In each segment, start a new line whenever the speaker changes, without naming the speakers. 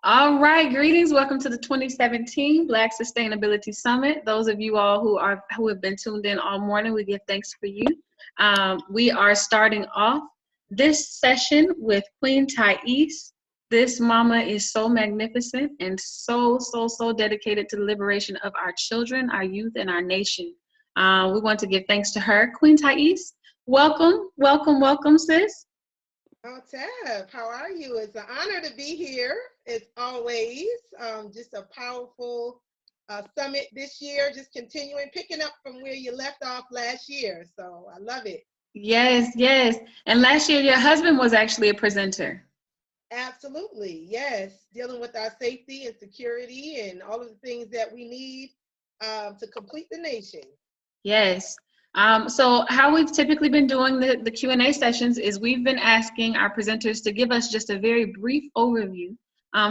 All right, greetings. Welcome to the 2017 Black Sustainability Summit. Those of you all who have been tuned in all morning, we give thanks for you. We are starting off this session with Queen Taese. This mama is so magnificent and so dedicated to the liberation of our children, our youth, and our nation. We want to give thanks to her. Queen Taese, welcome, sis.
Oh, Tab, how are you? It's an honor to be here. It's always just a powerful summit this year, just continuing, picking up from where you left off last year. So I love it.
Yes. And last year, your husband was actually a presenter.
Absolutely, yes. Dealing with our safety and security and all of the things that we need to complete the nation.
Yes. So how we've typically been doing the Q&A sessions is we've been asking our presenters to give us just a very brief overview.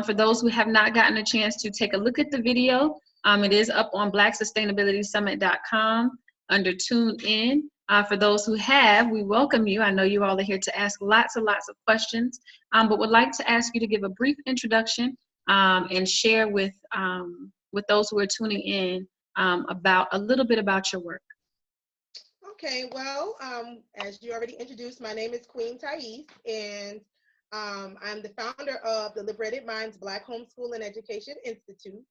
For those who have not gotten a chance to take a look at the video, it is up on blacksustainabilitysummit.com under Tune In. For those who have, we welcome you. I know you all are here to ask lots of questions, but would like to ask you to give a brief introduction and share with those who are tuning in about a little bit about your work.
Okay, well, as you already introduced, my name is Queen Taese, and I'm the founder of the Liberated Minds Black Homeschool and Education Institute.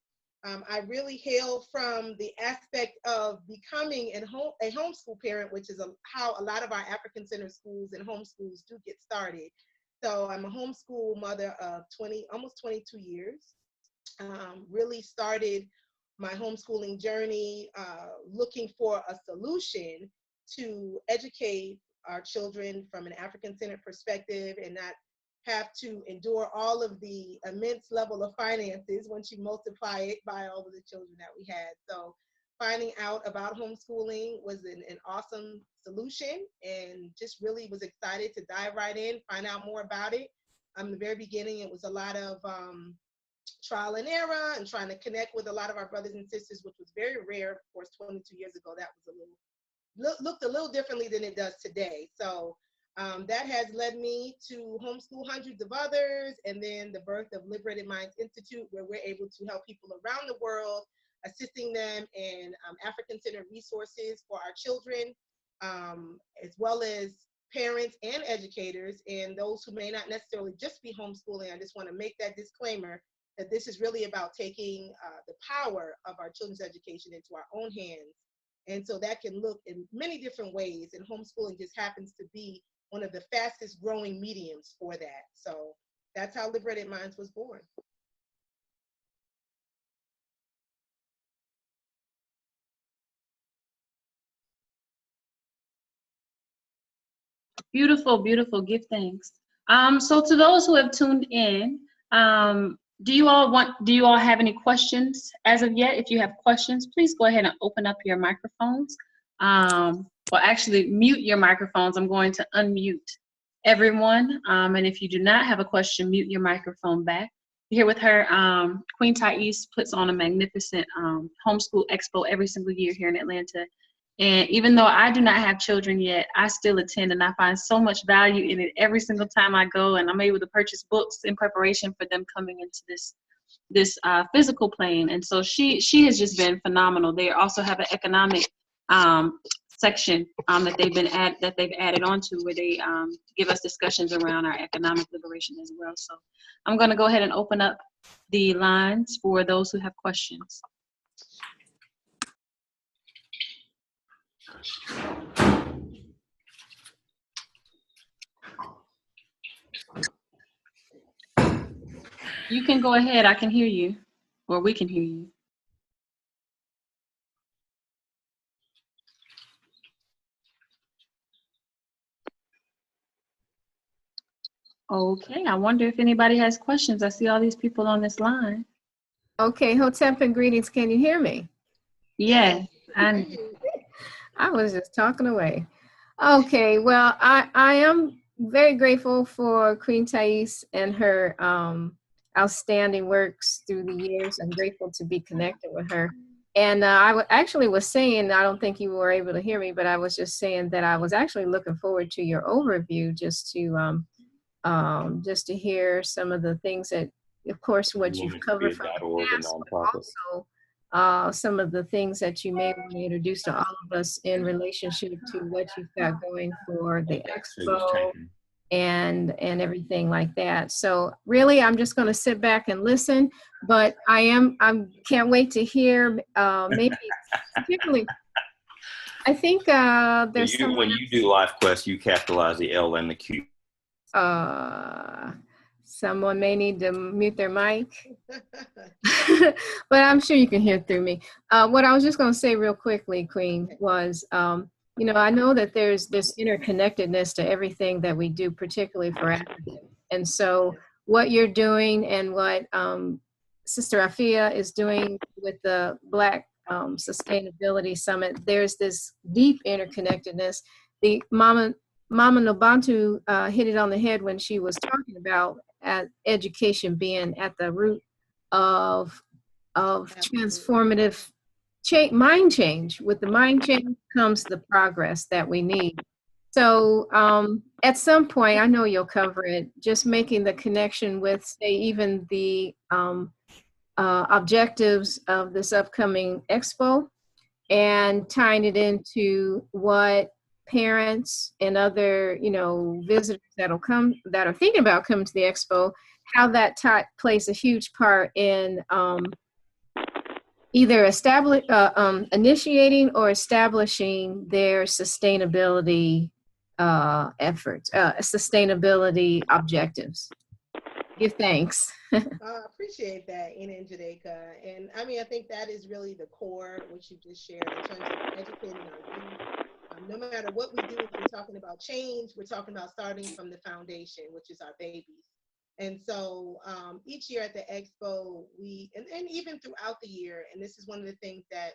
I really hail from the aspect of becoming a homeschool parent, which is how a lot of our African-centered schools and homeschools do get started. So I'm a homeschool mother of almost 22 years. Really started my homeschooling journey looking for a solution to educate our children from an African-centered perspective and not have to endure all of the immense level of finances once you multiply it by all of the children that we had. So finding out about homeschooling was an awesome solution, and just really was excited to dive right in, find out more about it. In the very beginning, it was a lot of trial and error and trying to connect with a lot of our brothers and sisters, which was very rare. Of course, 22 years ago, that was looked a little differently than it does today. So that has led me to homeschool hundreds of others, and then the birth of Liberated Minds Institute, where we're able to help people around the world, assisting them in African-centered resources for our children, as well as parents and educators, and those who may not necessarily just be homeschooling. I just want to make that disclaimer that this is really about taking the power of our children's education into our own hands. And so that can look in many different ways, and homeschooling just happens to be one of the fastest growing mediums for that. So that's how Liberated Minds was born.
Beautiful. Give thanks. So to those who have tuned in, do you all have any questions as of yet? If you have questions, please go ahead and open up your microphones. Well, actually mute your microphones. I'm going to unmute everyone. And if you do not have a question, mute your microphone back. Here with her, Queen Taese puts on a magnificent homeschool expo every single year here in Atlanta. And even though I do not have children yet, I still attend, and I find so much value in it every single time I go, and I'm able to purchase books in preparation for them coming into this physical plane. And so she has just been phenomenal. They also have an economic section that they've added onto, where they give us discussions around our economic liberation as well. So I'm going to go ahead and open up the lines for those who have questions. You can go ahead. I can hear you, or we can hear you. Okay, I wonder if anybody has questions. I see all these people on this line.
Okay, Hotep and greetings. Can you hear me?
Yes.
I was just talking away. Okay, well, I am very grateful for Queen Taese and her outstanding works through the years. I'm grateful to be connected with her. And I actually was saying, I don't think you were able to hear me, but I was just saying that I was actually looking forward to your overview, just to hear some of the things that of course, what you've covered from the past, but also some of the things that you may want to introduce to all of us in relationship to what you've got going for the expo and everything like that. So really, I'm just going to sit back and listen, but I can't wait to hear maybe particularly. I think there's
when you do Life Quest, you capitalize the L and the Q.
Someone may need to mute their mic, but I'm sure you can hear through me. What I was just going to say real quickly, Queen, was, I know that there's this interconnectedness to everything that we do, particularly for Africans. And so what you're doing and what Sister Afia is doing with the Black Sustainability Summit, there's this deep interconnectedness. The Mama Nobantu hit it on the head when she was talking about education being at the root of transformative mind change. With the mind change comes the progress that we need. So at some point, I know you'll cover it, just making the connection with, say, even the objectives of this upcoming expo and tying it into what parents and other, visitors that are thinking about coming to the expo, how that plays a huge part in either initiating or establishing their sustainability efforts, sustainability objectives. Give thanks.
I appreciate that, Ina and Jadeka. And I mean, I think that is really the core, what you just shared in terms of educating our youth. No matter what we do, if we're talking about change, we're talking about starting from the foundation, which is our babies. And so each year at the expo, and even throughout the year, and this is one of the things that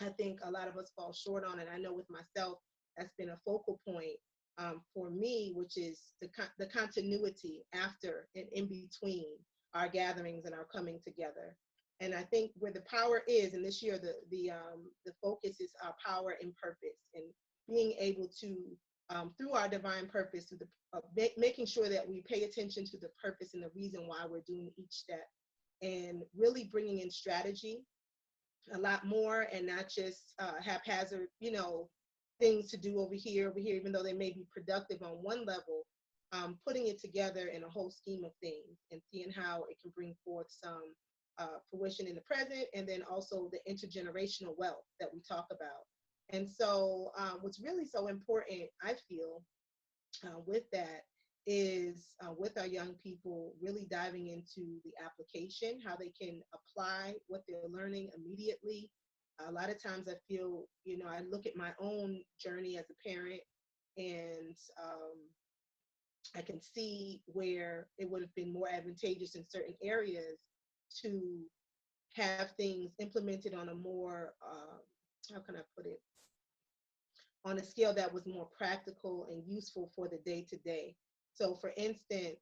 I think a lot of us fall short on, and I know with myself, that's been a focal point for me, which is the continuity after and in between our gatherings and our coming together. And I think where the power is, and this year the focus is our power and purpose, and being able to through our divine purpose, through making sure that we pay attention to the purpose and the reason why we're doing each step, and really bringing in strategy a lot more, and not just haphazard, things to do over here, even though they may be productive on one level, putting it together in a whole scheme of things and seeing how it can bring forth some fruition in the present, and then also the intergenerational wealth that we talk about. And so what's really so important, I feel, with that is with our young people, really diving into the application, how they can apply what they're learning immediately. A lot of times I feel, I look at my own journey as a parent, and I can see where it would have been more advantageous in certain areas to have things implemented on a more, how can I put it, on a scale that was more practical and useful for the day-to-day. So for instance,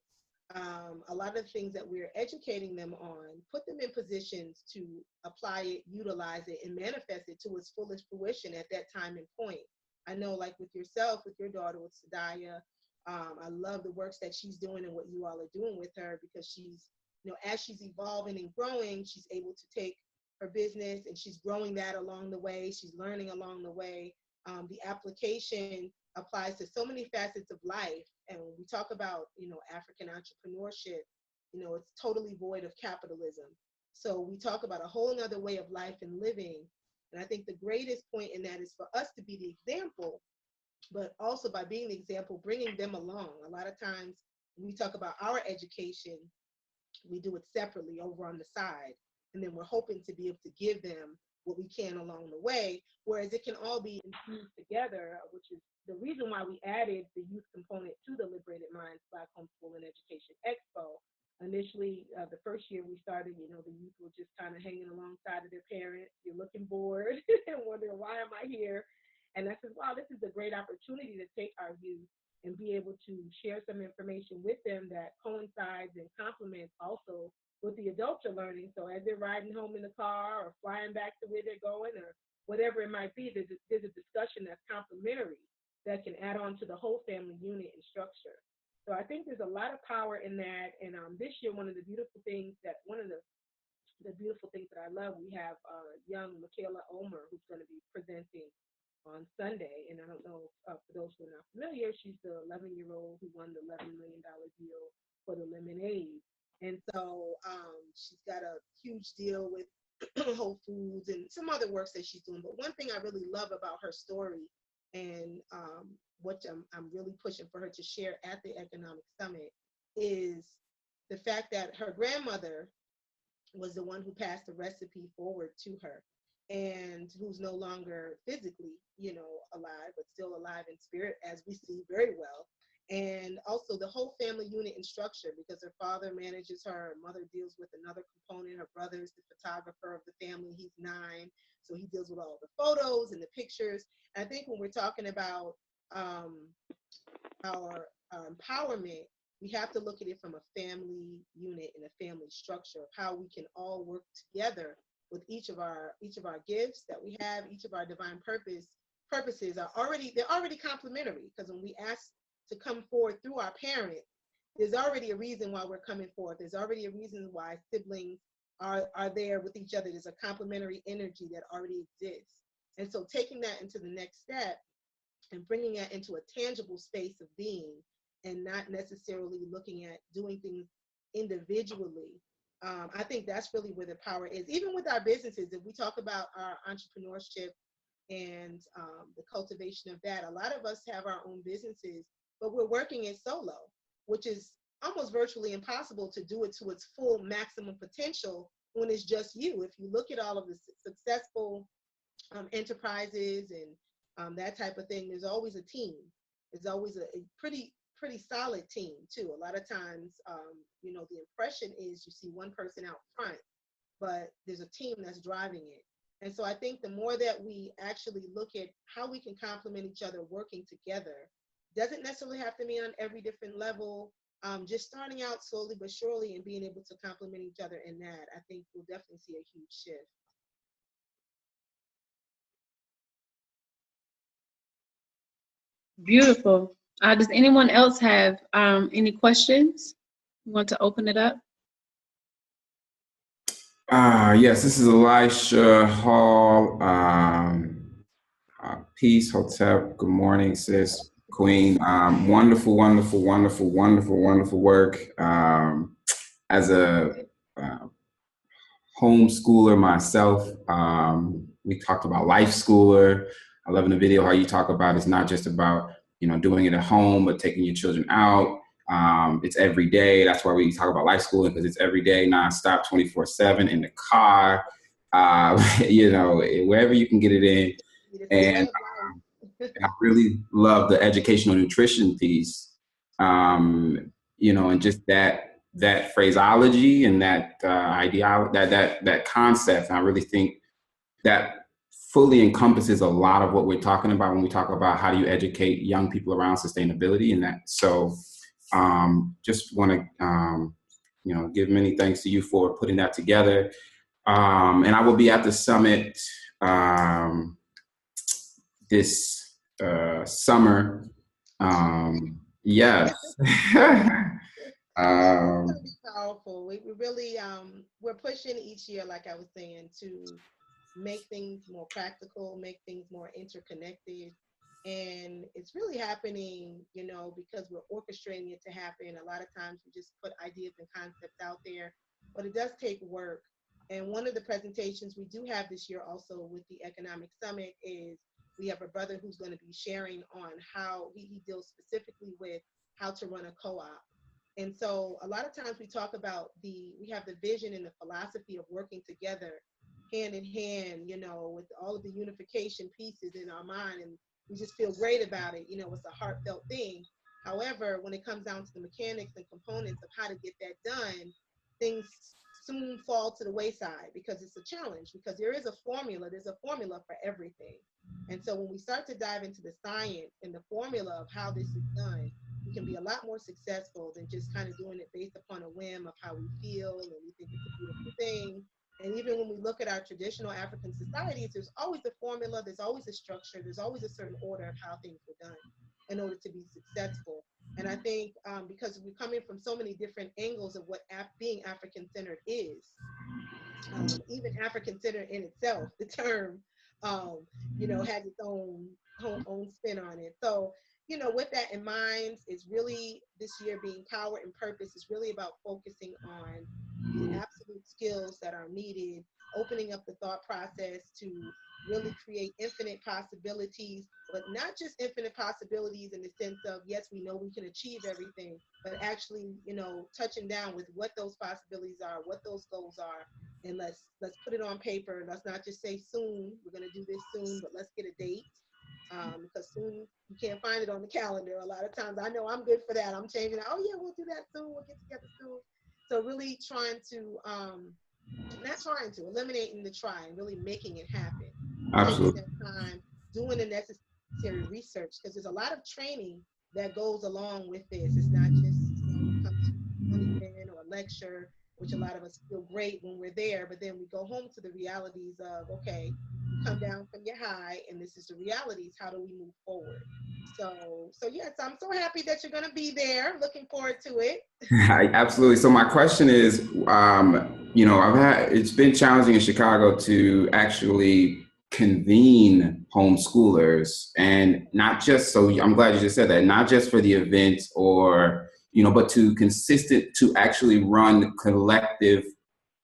a lot of things that we're educating them on, put them in positions to apply it, utilize it, and manifest it to its fullest fruition at that time and point. I know, like with yourself, with your daughter, with Sadaya, I love the works that she's doing and what you all are doing with her, because she's, as she's evolving and growing, she's able to take her business and she's growing that along the way. She's learning along the way. The application applies to so many facets of life. And when we talk about, African entrepreneurship, it's totally void of capitalism. So we talk about a whole nother way of life and living. And I think the greatest point in that is for us to be the example, but also by being the example, bringing them along. A lot of times when we talk about our education, we do it separately over on the side. And then we're hoping to be able to give them what we can along the way, whereas it can all be infused together, which is the reason why we added the youth component to the Liberated Minds Black Homeschool and Education Expo. Initially, the first year we started, the youth were just kind of hanging alongside of their parents. You're looking bored and wondering, why am I here? And I said, wow, this is a great opportunity to take our youth and be able to share some information with them that coincides and complements also what the adults are learning. So as they're riding home in the car or flying back to where they're going or whatever it might be, there's a discussion that's complementary that can add on to the whole family unit and structure. So I think there's a lot of power in that. And this year, one of the beautiful things that I love, we have young Michaela Omer, who's going to be presenting on Sunday. And I don't know, for those who are not familiar, she's the 11-year-old who won the $11 million deal for the lemonade. And so she's got a huge deal with Whole Foods and some other works that she's doing. But one thing I really love about her story, and what I'm really pushing for her to share at the Economic Summit, is the fact that her grandmother was the one who passed the recipe forward to her, and who's no longer physically, alive, but still alive in spirit, as we see very well. And also the whole family unit and structure, because her father manages her, her mother deals with another component, her brother's the photographer of the family, he's 9, so he deals with all the photos and the pictures. And I think when we're talking about our empowerment, we have to look at it from a family unit and a family structure of how we can all work together with each of our gifts that we have. Each of our divine purposes are already complementary, because when we ask to come forth through our parents, there's already a reason why we're coming forth. There's already a reason why siblings are there with each other. There's a complementary energy that already exists. And so taking that into the next step and bringing that into a tangible space of being, and not necessarily looking at doing things individually. I think that's really where the power is. Even with our businesses, if we talk about our entrepreneurship and the cultivation of that, a lot of us have our own businesses, but we're working it solo, which is almost virtually impossible to do it to its full maximum potential when it's just you. If you look at all of the successful enterprises and that type of thing, there's always a team. There's always a pretty solid team too. A lot of times, the impression is you see one person out front, but there's a team that's driving it. And so I think the more that we actually look at how we can complement each other working together, doesn't necessarily have to be on every different level, just starting out slowly but surely and being able to complement each other in that, I think we'll definitely see a huge shift.
Beautiful. Does anyone else have any questions? You want to open it up?
Yes, this is Elisha Hall. Peace, Hotep. Good morning, sis, Queen. Wonderful, wonderful, wonderful, wonderful, wonderful work. As a homeschooler myself, we talked about life schooler. I love in the video how you talk about it's not just about doing it at home, but taking your children out. It's every day. That's why we talk about life schooling, because it's every day, nonstop, 24/7 in the car, wherever you can get it in. And I really love the educational nutrition piece, and just that phraseology and that ideology, that concept. And I really think that fully encompasses a lot of what we're talking about when we talk about how do you educate young people around sustainability and that. So just want to give many thanks to you for putting that together. And I will be at the summit this summer. Yes.
Powerful. We really we're pushing each year, like I was saying, to make things more practical, make things more interconnected. And it's really happening, because we're orchestrating it to happen. A lot of times we just put ideas and concepts out there, but it does take work. And one of the presentations we do have this year also with the Economic Summit is we have a brother who's going to be sharing on how he deals specifically with how to run a co-op. And so a lot of times we talk about we have the vision and the philosophy of working together hand in hand, with all of the unification pieces in our mind. And we just feel great about it. It's a heartfelt thing. However, when it comes down to the mechanics and components of how to get that done, things soon fall to the wayside because it's a challenge, because there's a formula for everything. And so when we start to dive into the science and the formula of how this is done, we can be a lot more successful than just kind of doing it based upon a whim of how we feel and we think it's a beautiful thing. And even when we look at our traditional African societies, there's always a formula, there's always a structure, there's always a certain order of how things were done. in order to be successful. And I think because we're coming from so many different angles of what being African-centered is, even African-centered in itself, the term, has its own spin on it. So, with that in mind, it's really this year being Power and Purpose is really about focusing on the absolute skills that are needed, opening up the thought process to really create infinite possibilities, but not just infinite possibilities in the sense of, yes, we know we can achieve everything, but actually, touching down with what those possibilities are, what those goals are, and let's put it on paper. Let's not just say soon, we're going to do this soon, but let's get a date. Because soon you can't find it on the calendar. A lot of times, I know I'm good for that. I'm changing it. Oh yeah, we'll do that soon. We'll get together soon. So really trying to, eliminating the try and really making it happen.
Absolutely.
Taking that time, doing the necessary research, because there's a lot of training that goes along with this. It's not just, come to an event or a lecture, which a lot of us feel great when we're there, but then we go home to the realities of, okay, you come down from your high and this is the realities. How do we move forward? So yes, I'm so happy that you're going to be there. Looking forward to it.
Absolutely. So my question is, it's been challenging in Chicago to actually convene homeschoolers, and not just, so I'm glad you just said that, not just for the events or, but to actually run collective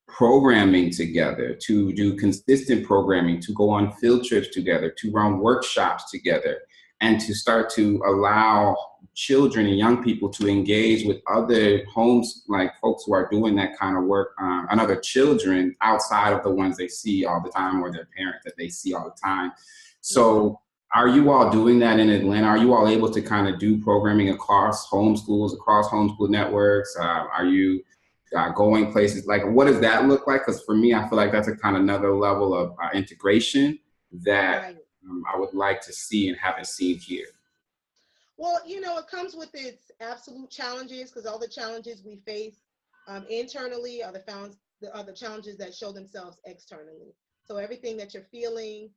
programming together, to do consistent programming, to go on field trips together, to run workshops together, and to start to allow children and young people to engage with other homes, like folks who are doing that kind of work, and other children outside of the ones they see all the time, or their parents that they see all the time. So are you all doing that in Atlanta? Are you all able to kind of do programming across homeschools, across homeschool networks? Are you going places? Like, what does that look like? Because for me, I feel like that's a kind of another level of integration that
Right.
I would like to see and haven't seen here.
Well, it comes with its absolute challenges, because all the challenges we face internally are the challenges that show themselves externally. So everything that you're feeling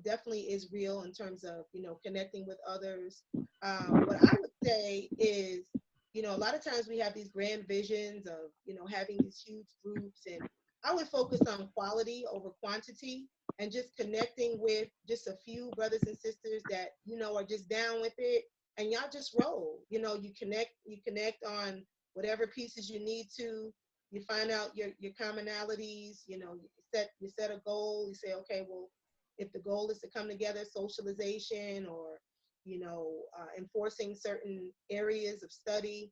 definitely is real in terms of, connecting with others. What I would say is, a lot of times we have these grand visions of, having these huge groups, and I would focus on quality over quantity, and just connecting with just a few brothers and sisters that, are just down with it, and y'all just roll. You connect on whatever pieces you need to. You find out your commonalities. You set a goal. You say, okay, well, if the goal is to come together, socialization, or enforcing certain areas of study,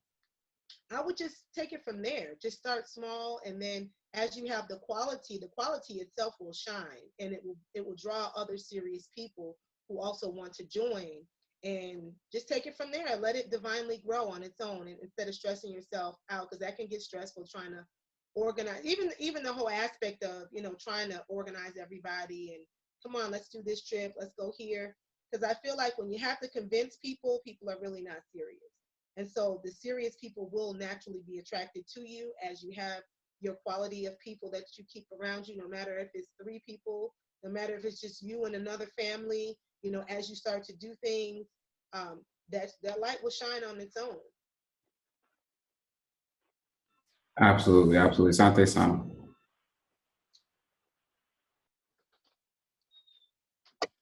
I would just take it from there. Just start small, and then as you have the quality itself will shine, and it will draw other serious people who also want to join. And just take it from there. Let it divinely grow on its own, and instead of stressing yourself out, because that can get stressful trying to organize. Even the whole aspect of trying to organize everybody and come on, let's do this trip, let's go here. Because I feel like when you have to convince people, people are really not serious. And so the serious people will naturally be attracted to you as you have your quality of people that you keep around you, no matter if it's 3 people, no matter if it's just you and another family. As you start to do things, that light will shine on its own.
Absolutely, absolutely. Sante Sama.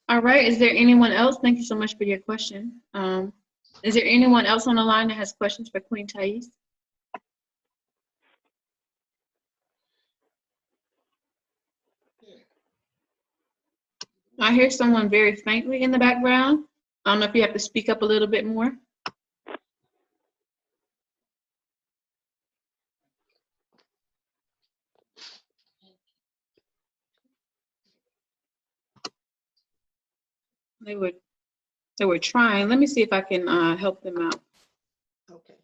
All right. Is there anyone else? Thank you so much for your question. Is there anyone else on the line that has questions for Queen Taese? I hear someone very faintly in the background. I don't know if you have to speak up a little bit more. They were trying. Let me see if I can help them out.
Okay.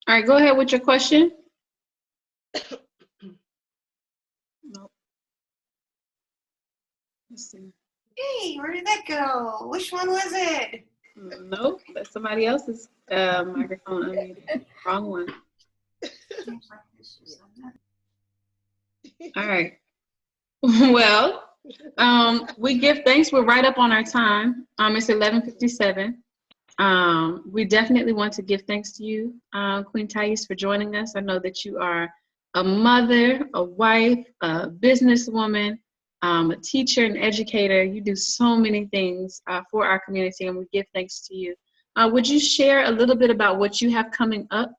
All right, go ahead with your question. Nope. Let's see.
Hey, where did that go? Which one was it?
Nope, that's somebody else's microphone unmuted. Wrong one. All right. Well, We give thanks. We're right up on our time. It's 11:57. We definitely want to give thanks to you, Queen Taese, for joining us. I know that you are a mother, a wife, a businesswoman, a teacher, an educator. You do so many things for our community, and we give thanks to you. Would you share a little bit about what you have coming up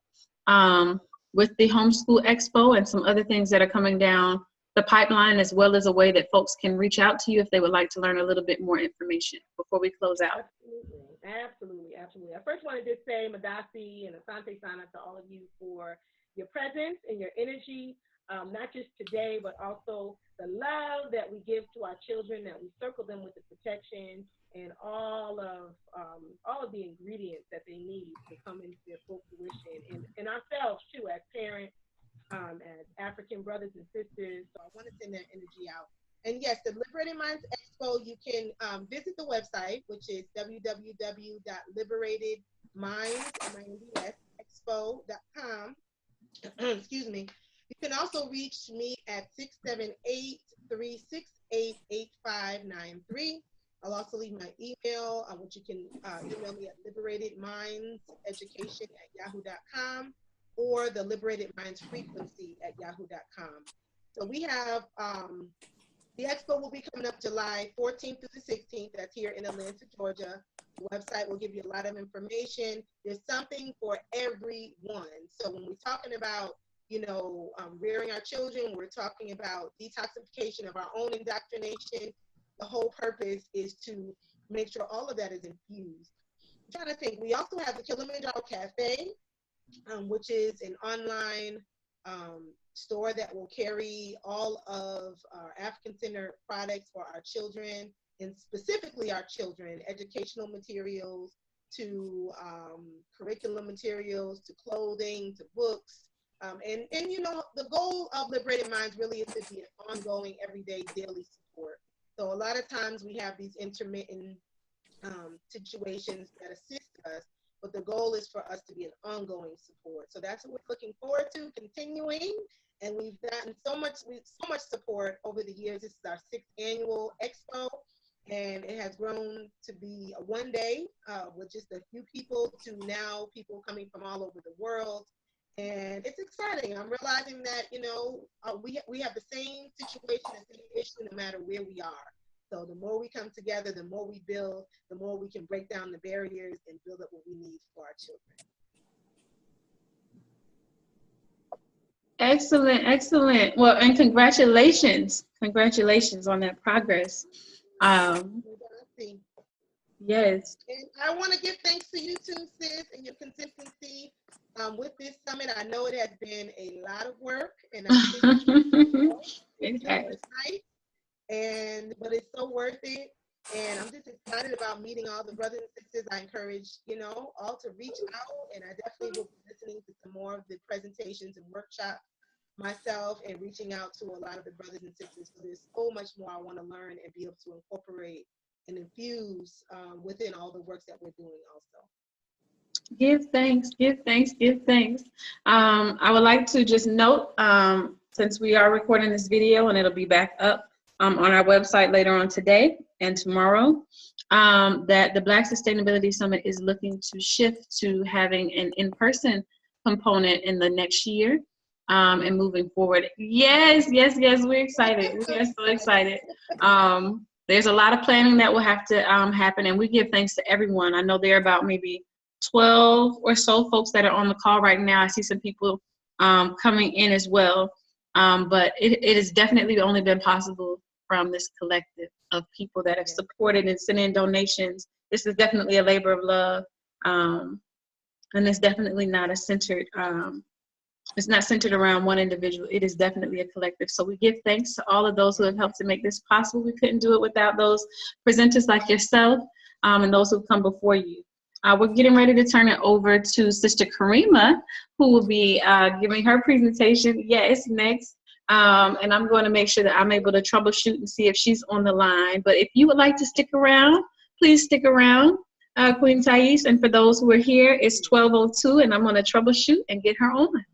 with the Homeschool Expo and some other things that are coming down the pipeline, as well as a way that folks can reach out to you if they would like to learn a little bit more information before we close out?
Absolutely. I first want to just say Madasi and Asante Sana to all of you for your presence and your energy, not just today, but also the love that we give to our children, that we circle them with the protection and all of the ingredients that they need to come into their full fruition, and ourselves too, as parents, as African brothers and sisters. So I want to send that energy out. And yes, the Liberated Minds Expo, you can visit the website, which is www.liberatedmindsexpo.com. Excuse me. You can also reach me at 678-368-8593. I'll also leave my email, which you can email me at liberatedmindseducation@yahoo.com or the Liberated Minds Frequency @yahoo.com. So we have the expo will be coming up July 14th through the 16th. That's here in Atlanta, Georgia. The website will give you a lot of information. There's something for everyone. So when we're talking about, rearing our children, we're talking about detoxification of our own indoctrination. The whole purpose is to make sure all of that is infused. I'm trying to think. We also have the Kilimanjaro Cafe, which is an online store that will carry all of our African-centered products for our children, and specifically our children, educational materials to curriculum materials to clothing to books. And the goal of Liberated Minds really is to be an ongoing, everyday, daily support. So a lot of times we have these intermittent situations that assist us, but the goal is for us to be an ongoing support. So that's what we're looking forward to, continuing. And we've gotten so much support over the years. This is our 6th annual expo, and it has grown to be a one day with just a few people to now people coming from all over the world. And it's exciting. I'm realizing that, we have the same situation and same issue no matter where we are. So the more we come together, the more we build, the more we can break down the barriers and build up what we need for our children.
Excellent, excellent. Well, and congratulations on that progress. Yes.
And I want to give thanks to you too, sis, and your consistency with this summit. I know it has been a lot of work, and I think it has. But it's so worth it. And I'm just excited about meeting all the brothers and sisters. I encourage, all to reach out, and I definitely will be listening to some more of the presentations and workshops myself and reaching out to a lot of the brothers and sisters. So there's so much more I want to learn and be able to incorporate and infuse within all the works that we're doing also.
Give thanks. I would like to just note, since we are recording this video and it'll be back up on our website later on today and tomorrow, that the Black Sustainability Summit is looking to shift to having an in-person component in the next year and moving forward. Yes, we're excited. We are so excited. There's a lot of planning that will have to happen, and we give thanks to everyone. I know there are about maybe 12 or so folks that are on the call right now. I see some people coming in as well, but it has definitely only been possible from this collective of people that have supported and sent in donations. This is definitely a labor of love, and it's definitely not it's not centered around one individual. It is definitely a collective. So we give thanks to all of those who have helped to make this possible. We couldn't do it without those presenters like yourself and those who've come before you. We're getting ready to turn it over to Sister Karima, who will be giving her presentation. Yes, next. And I'm going to make sure that I'm able to troubleshoot and see if she's on the line. But if you would like to stick around, please stick around, Queen Taese. And for those who are here, it's 12:02, and I'm going to troubleshoot and get her on.